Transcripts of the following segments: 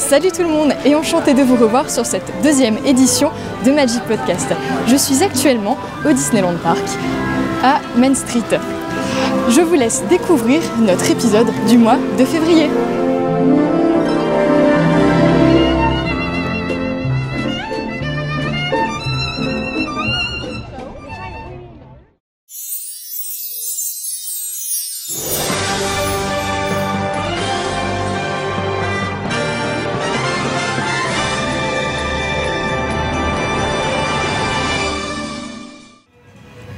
Salut tout le monde et enchantée de vous revoir sur cette deuxième édition de Magic Podcast. Je suis actuellement au Disneyland Park à Main Street. Je vous laisse découvrir notre épisode du mois de février.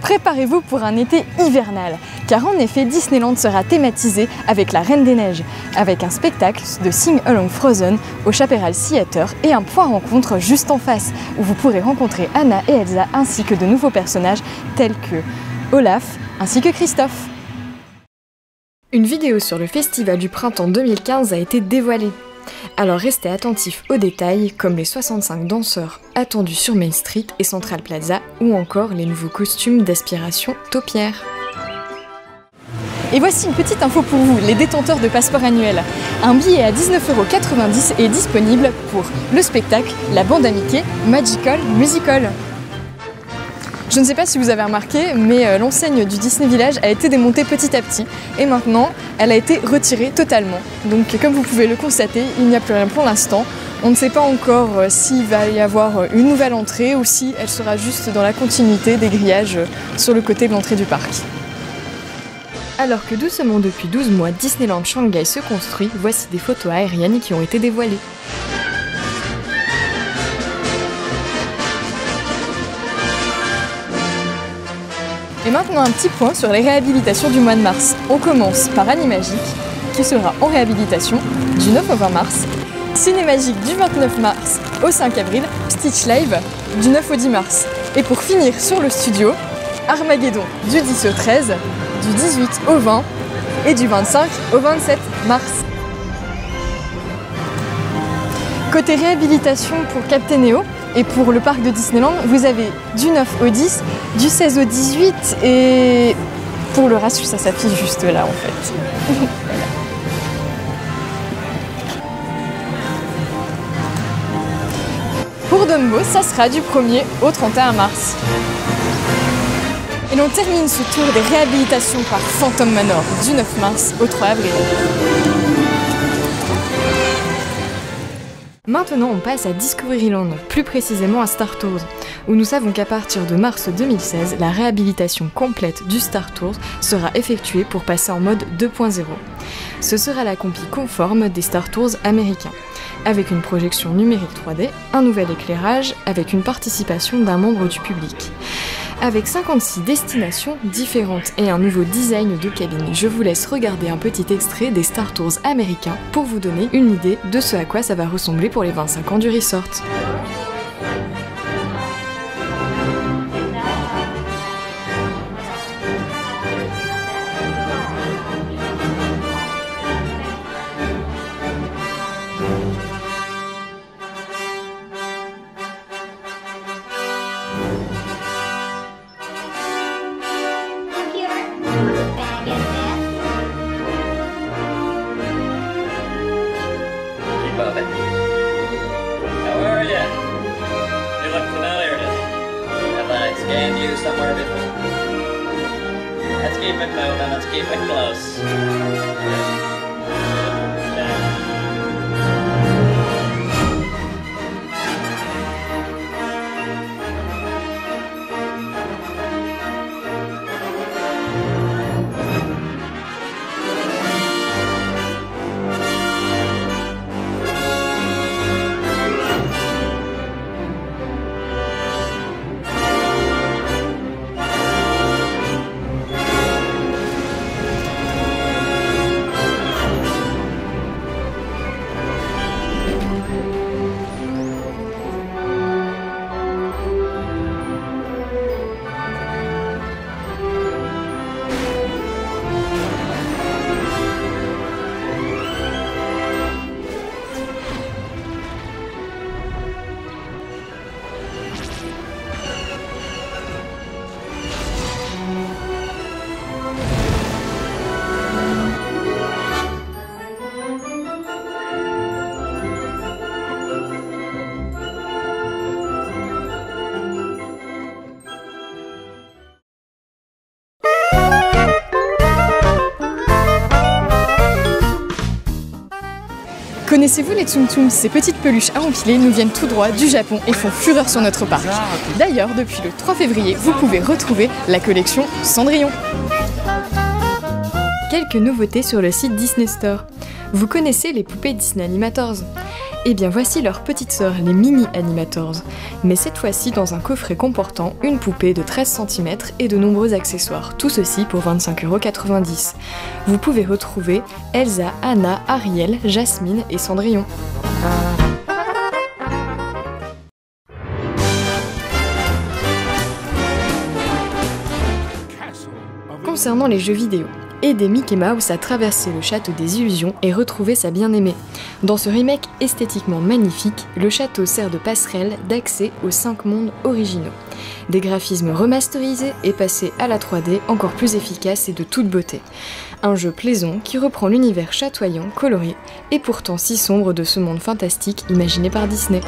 Préparez-vous pour un été hivernal, car en effet Disneyland sera thématisé avec la Reine des Neiges, avec un spectacle de Sing Along Frozen au Chaparral Theater et un point rencontre juste en face, où vous pourrez rencontrer Anna et Elsa ainsi que de nouveaux personnages tels que Olaf ainsi que Christophe. Une vidéo sur le festival du printemps 2015 a été dévoilée. Alors restez attentifs aux détails comme les 65 danseurs attendus sur Main Street et Central Plaza ou encore les nouveaux costumes d'aspiration taupière. Et voici une petite info pour vous, les détenteurs de passeports annuels. Un billet à 19,90 € est disponible pour le spectacle La Bande à Mickey Magical Musical. Je ne sais pas si vous avez remarqué, mais l'enseigne du Disney Village a été démontée petit à petit et maintenant elle a été retirée totalement. Donc comme vous pouvez le constater, il n'y a plus rien pour l'instant. On ne sait pas encore s'il va y avoir une nouvelle entrée ou si elle sera juste dans la continuité des grillages sur le côté de l'entrée du parc. Alors que doucement depuis 12 mois, Disneyland Shanghai se construit, voici des photos aériennes qui ont été dévoilées. Et maintenant un petit point sur les réhabilitations du mois de mars. On commence par Animagic, qui sera en réhabilitation du 9 au 20 mars, Cinémagique du 29 mars au 5 avril, Stitch Live du 9 au 10 mars. Et pour finir sur le studio, Armageddon du 10 au 13, du 18 au 20 et du 25 au 27 mars. Côté réhabilitation pour Captain EO, et pour le parc de Disneyland, vous avez du 9 au 10, du 16 au 18 et pour le reste, ça s'affiche juste là en fait. Pour Dumbo, ça sera du 1er au 31 mars. Et l'on termine ce tour des réhabilitations par Phantom Manor du 9 mars au 3 avril. Maintenant, on passe à Discoveryland, plus précisément à Star Tours, où nous savons qu'à partir de mars 2016, la réhabilitation complète du Star Tours sera effectuée pour passer en mode 2.0. Ce sera la compie conforme des Star Tours américains, avec une projection numérique 3D, un nouvel éclairage, avec une participation d'un membre du public. Avec 56 destinations différentes et un nouveau design de cabine, je vous laisse regarder un petit extrait des Star Tours américains pour vous donner une idée de ce à quoi ça va ressembler pour les 25 ans du resort. How are ya? You look familiar. Have I scanned you somewhere before? Let's keep it moving, let's keep it close. Connaissez-vous les Tsum Tsum? Ces petites peluches à empiler nous viennent tout droit du Japon et font fureur sur notre parc. D'ailleurs, depuis le 3 février, vous pouvez retrouver la collection Cendrillon. Quelques nouveautés sur le site Disney Store. Vous connaissez les poupées Disney Animators? Eh bien voici leur petite sœur, les Mini Animators, mais cette fois-ci dans un coffret comportant une poupée de 13 cm et de nombreux accessoires, tout ceci pour 25,90 €. Vous pouvez retrouver Elsa, Anna, Ariel, Jasmine et Cendrillon. Concernant les jeux vidéo, aidez Mickey Mouse à traverser le château des illusions et retrouver sa bien-aimée. Dans ce remake esthétiquement magnifique, le château sert de passerelle d'accès aux 5 mondes originaux. Des graphismes remasterisés et passés à la 3D encore plus efficaces et de toute beauté. Un jeu plaisant qui reprend l'univers chatoyant, coloré et pourtant si sombre de ce monde fantastique imaginé par Disney.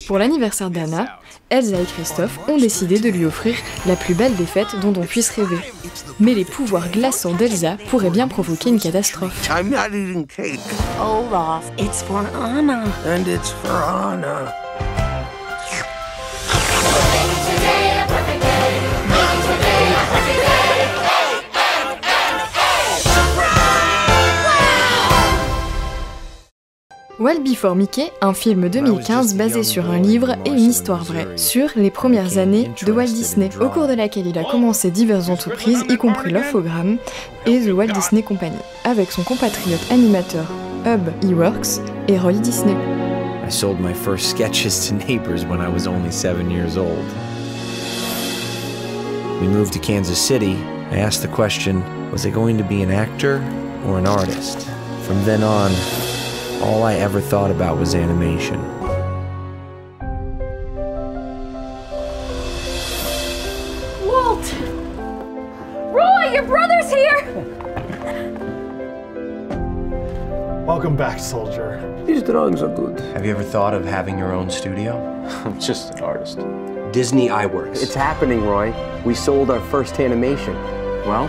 Pour l'anniversaire d'Anna, Elsa et Christophe ont décidé de lui offrir la plus belle des fêtes dont on puisse rêver. Mais les pouvoirs glaçants d'Elsa pourraient bien provoquer une catastrophe. I'm not eating cake. Olaf, it's for Anna. And it's for Anna. Wild Before Mickey, un film 2015 basé sur un livre et une histoire vraie, sur les premières années de Walt Disney, au cours de laquelle il a commencé diverses entreprises, y compris l'Infogrames et The Walt Disney Company, avec son compatriote animateur Ub Iwerks et Roy Disney. I sold my first sketches to neighbors when I was only 7 years old. We moved to Kansas City. I asked the question, was I going to be an actor or an artist? From then on, all I ever thought about was animation. Walt! Roy, your brother's here! Welcome back, soldier. These drawings are good. Have you ever thought of having your own studio? I'm just an artist. Disney iWorks. It's happening, Roy. We sold our first animation. Well,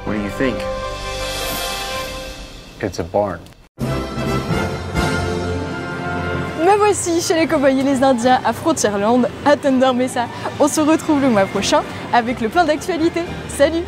what do you think? It's a barn. Me voici chez les Cowboys et les Indiens à Frontierland, à Thunder Mesa. On se retrouve le mois prochain avec le plein d'actualités. Salut!